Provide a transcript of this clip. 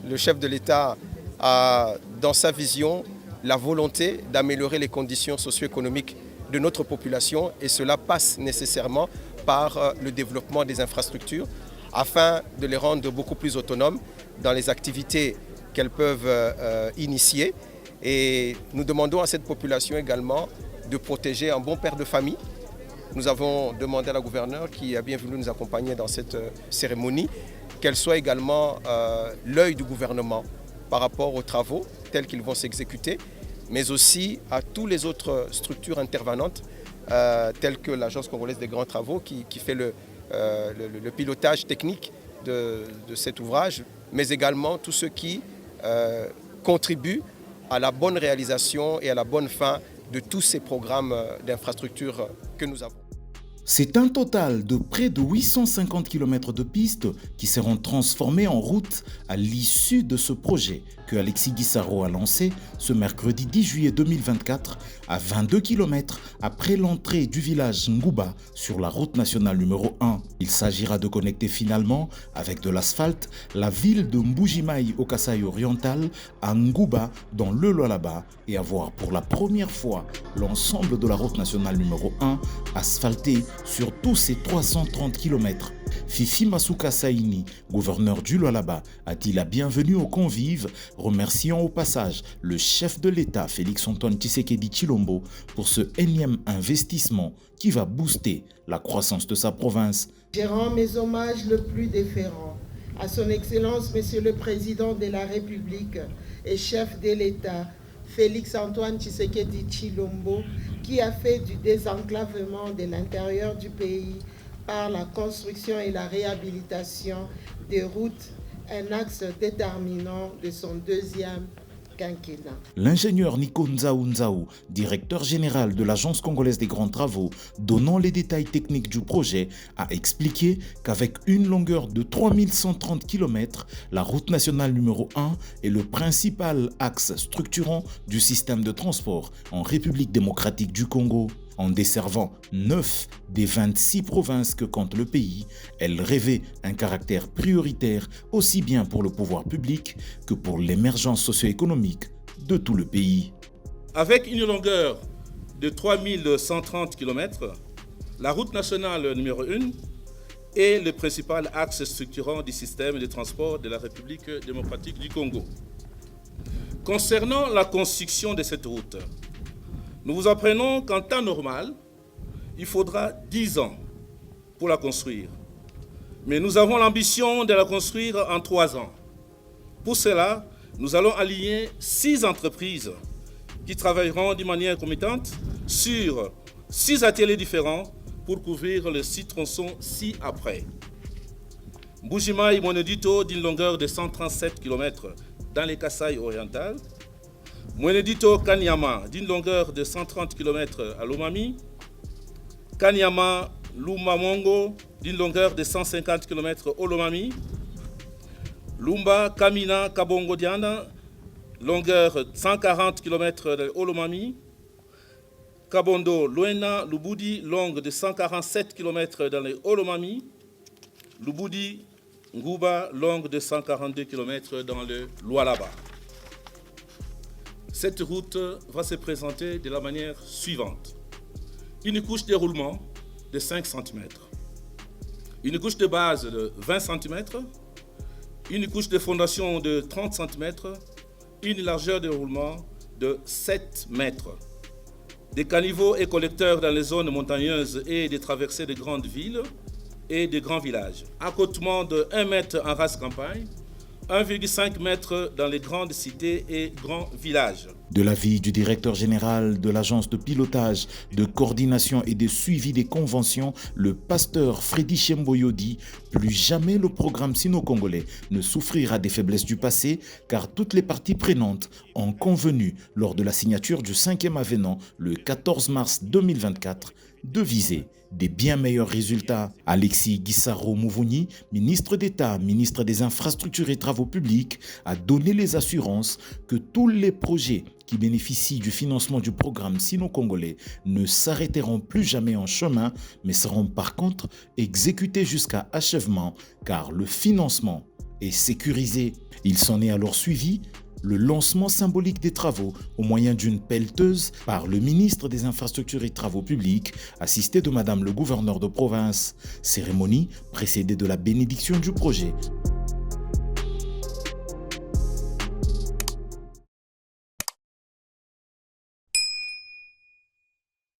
Le chef de l'État a, dans sa vision, la volonté d'améliorer les conditions socio-économiques de notre population et cela passe nécessairement par le développement des infrastructures afin de les rendre beaucoup plus autonomes dans les activités qu'elles peuvent initier. Et nous demandons à cette population également de protéger un bon père de famille. Nous avons demandé à la gouverneure qui a bien voulu nous accompagner dans cette cérémonie qu'elle soit également l'œil du gouvernement par rapport aux travaux tels qu'ils vont s'exécuter, mais aussi à toutes les autres structures intervenantes telles que l'Agence congolaise des grands travaux qui fait le pilotage technique de cet ouvrage, mais également tous ceux qui contribuent à la bonne réalisation et à la bonne fin de tous ces programmes d'infrastructures que nous avons. C'est un total de près de 850 km de pistes qui seront transformées en routes à l'issue de ce projet que Alexis Guissaro a lancé ce mercredi 10 juillet 2024 à 22 km après l'entrée du village Ngouba sur la route nationale numéro 1. Il s'agira de connecter finalement avec de l'asphalte la ville de Mbujimayi au Kasaï oriental à Ngouba dans le Lualaba et avoir pour la première fois l'ensemble de la route nationale numéro 1 asphaltée sur tous ces 330 km. Fifi Masuka Saini, gouverneur du Lualaba, a dit la bienvenue aux convives, remerciant au passage le chef de l'État Félix-Antoine Tshisekedi Tshilombo pour ce énième investissement qui va booster la croissance de sa province. Je rends mes hommages le plus déférents à son Excellence Monsieur le Président de la République et chef de l'État Félix-Antoine Tshisekedi Tshilombo qui a fait du désenclavement de l'intérieur du pays par la construction et la réhabilitation des routes, un axe déterminant de son deuxième quinquennat. L'ingénieur Nico Nzaou, directeur général de l'Agence congolaise des grands travaux, donnant les détails techniques du projet, a expliqué qu'avec une longueur de 3130 km, la route nationale numéro 1 est le principal axe structurant du système de transport en République démocratique du Congo. En desservant 9 des 26 provinces que compte le pays, elle revêt un caractère prioritaire aussi bien pour le pouvoir public que pour l'émergence socio-économique de tout le pays. Avec une longueur de 3130 km, la route nationale numéro 1 est le principal axe structurant du système de transport de la République démocratique du Congo. Concernant la construction de cette route, nous vous apprenons qu'en temps normal, il faudra 10 ans pour la construire. Mais nous avons l'ambition de la construire en 3 ans. Pour cela, nous allons aligner 6 entreprises qui travailleront de manière concomitante sur 6 ateliers différents pour couvrir les 6 tronçons ci-après. Mbujimayi Mwenedito d'une longueur de 137 km dans les Kasaï oriental. Mwenedito Kanyama d'une longueur de 130 km à Lomami. Kanyama Lumamongo d'une longueur de 150 km au Lomami. Lumba Kamina Kabongo Diana, longueur 140 km au Lomami. Kabondo Luena Lubudi, longue de 147 km dans les Olomami. Lubudi Ngouba, longue de 142 km dans le Lualaba. Cette route va se présenter de la manière suivante. Une couche de roulement de 5 cm, une couche de base de 20 cm, une couche de fondation de 30 cm, une largeur de roulement de 7 mètres. Des caniveaux et collecteurs dans les zones montagneuses et des traversées de grandes villes et de grands villages. Accotement de 1 mètre en race campagne, 1,5 mètres dans les grandes cités et grands villages. De l'avis du directeur général de l'agence de pilotage, de coordination et de suivi des conventions, le pasteur Freddy Chemboyo dit « Plus jamais le programme sino-congolais ne souffrira des faiblesses du passé car toutes les parties prenantes ont convenu lors de la signature du 5e avenant le 14 mars 2024 de viser des bien meilleurs résultats. » Alexis Guissaro Mouvouni, ministre d'État, ministre des Infrastructures et Travaux publics, a donné les assurances que tous les projets qui bénéficient du financement du programme sino-congolais ne s'arrêteront plus jamais en chemin, mais seront par contre exécutés jusqu'à achèvement, car le financement et sécurisé. Il s'en est alors suivi le lancement symbolique des travaux au moyen d'une pelleteuse par le ministre des Infrastructures et Travaux Publics, assisté de Madame le gouverneur de province. Cérémonie précédée de la bénédiction du projet.